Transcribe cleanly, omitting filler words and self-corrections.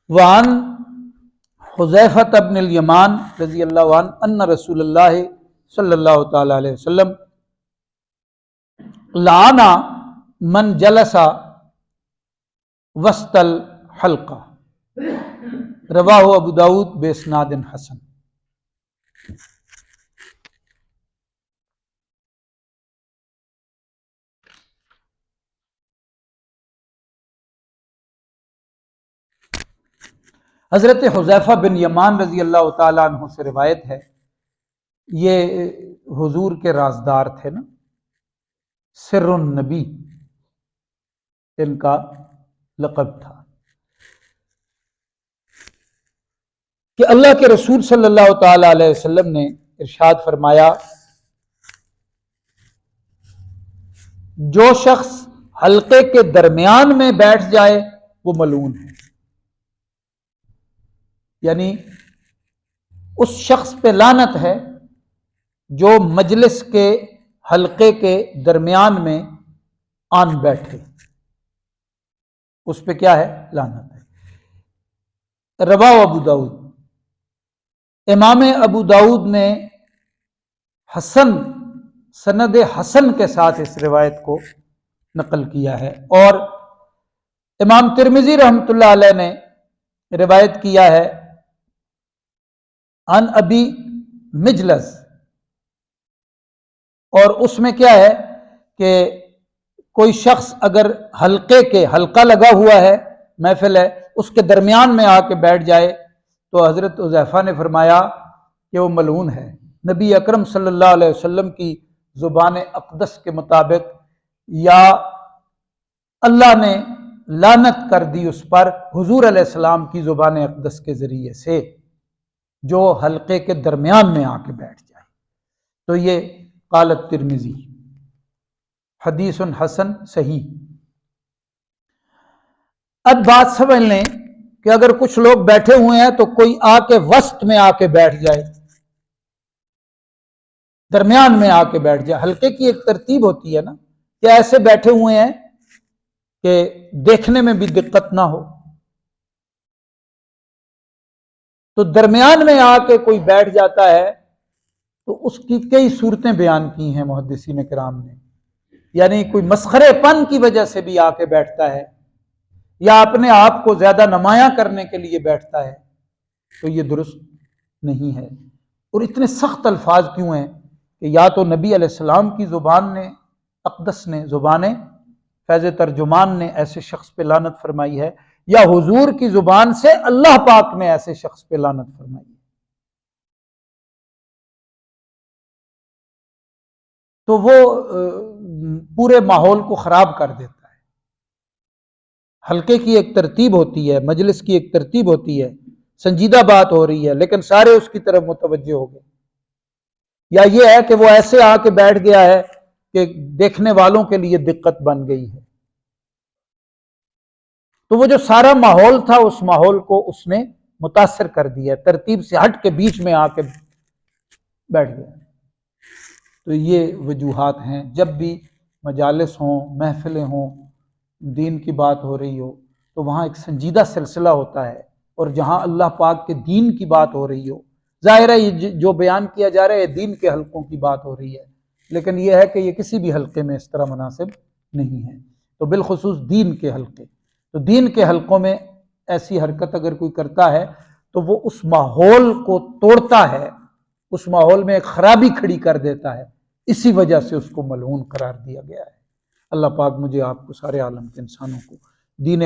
وعن حذیفہ بن الیمان رضی اللہ عنہ ان رسول اللہ صلی اللہ تعالی علیہ وسلم لعن من جلس وسط الحلقہ، رواہ ابو داود باسناد حسن۔ حضرت حذیفہ بن یمان رضی اللہ تعالیٰ عنہ سے روایت ہے، یہ حضور کے رازدار تھے نا، سر النبی ان کا لقب تھا، کہ اللہ کے رسول صلی اللہ تعالیٰ علیہ وسلم نے ارشاد فرمایا، جو شخص حلقے کے درمیان میں بیٹھ جائے وہ ملعون ہے، یعنی اس شخص پہ لعنت ہے جو مجلس کے حلقے کے درمیان میں آن بیٹھے، اس پہ کیا ہے؟ لعنت ہے۔ رواہ ابو داود، امام ابو داود نے حسن سند حسن کے ساتھ اس روایت کو نقل کیا ہے، اور امام ترمذی رحمۃ اللہ علیہ نے روایت کیا ہے عن ابی مجلس، اور اس میں کیا ہے کہ کوئی شخص اگر حلقہ لگا ہوا ہے، محفل ہے، اس کے درمیان میں آ کے بیٹھ جائے تو حضرت حذیفہ نے فرمایا کہ وہ ملعون ہے۔ نبی اکرم صلی اللہ علیہ وسلم کی زبان اقدس کے مطابق، یا اللہ نے لعنت کر دی اس پر حضور علیہ السلام کی زبان اقدس کے ذریعے سے، جو حلقے کے درمیان میں آ کے بیٹھ جائے۔ تو یہ قال الترمذی حدیث حسن صحیح۔ اب بات سمجھ لیں کہ اگر کچھ لوگ بیٹھے ہوئے ہیں تو کوئی آ کے وسط میں آ کے بیٹھ جائے، درمیان میں آ کے بیٹھ جائے، حلقے کی ایک ترتیب ہوتی ہے نا کہ ایسے بیٹھے ہوئے ہیں کہ دیکھنے میں بھی دقت نہ ہو، تو درمیان میں آ کے کوئی بیٹھ جاتا ہے تو اس کی کئی صورتیں بیان کی ہیں محدثین کرام نے، یعنی کوئی مسخرے پن کی وجہ سے بھی آ کے بیٹھتا ہے، یا اپنے آپ کو زیادہ نمایاں کرنے کے لیے بیٹھتا ہے، تو یہ درست نہیں ہے۔ اور اتنے سخت الفاظ کیوں ہیں کہ یا تو نبی علیہ السلام کی زبان نے اقدس نے، زبان فیض ترجمان نے ایسے شخص پہ لعنت فرمائی ہے، یا حضور کی زبان سے اللہ پاک نے ایسے شخص پہ لعنت فرمائی ہے، تو وہ پورے ماحول کو خراب کر دیتا ہے۔ حلقے کی ایک ترتیب ہوتی ہے، مجلس کی ایک ترتیب ہوتی ہے، سنجیدہ بات ہو رہی ہے لیکن سارے اس کی طرف متوجہ ہو گئے، یا یہ ہے کہ وہ ایسے آ کے بیٹھ گیا ہے کہ دیکھنے والوں کے لیے دقت بن گئی ہے، تو وہ جو سارا ماحول تھا اس ماحول کو اس نے متاثر کر دیا، ترتیب سے ہٹ کے بیچ میں آ کے بیٹھ گیا۔ تو یہ وجوہات ہیں، جب بھی مجالس ہوں، محفلیں ہوں، دین کی بات ہو رہی ہو تو وہاں ایک سنجیدہ سلسلہ ہوتا ہے، اور جہاں اللہ پاک کے دین کی بات ہو رہی ہو، ظاہر ہے یہ جو بیان کیا جا رہا ہے دین کے حلقوں کی بات ہو رہی ہے، لیکن یہ ہے کہ یہ کسی بھی حلقے میں اس طرح مناسب نہیں ہے، تو بالخصوص دین کے حلقے، تو دین کے حلقوں میں ایسی حرکت اگر کوئی کرتا ہے تو وہ اس ماحول کو توڑتا ہے، اس ماحول میں ایک خرابی کھڑی کر دیتا ہے، اسی وجہ سے اس کو ملعون قرار دیا گیا ہے۔ اللہ پاک مجھے آپ کو سارے عالم کے انسانوں کو دین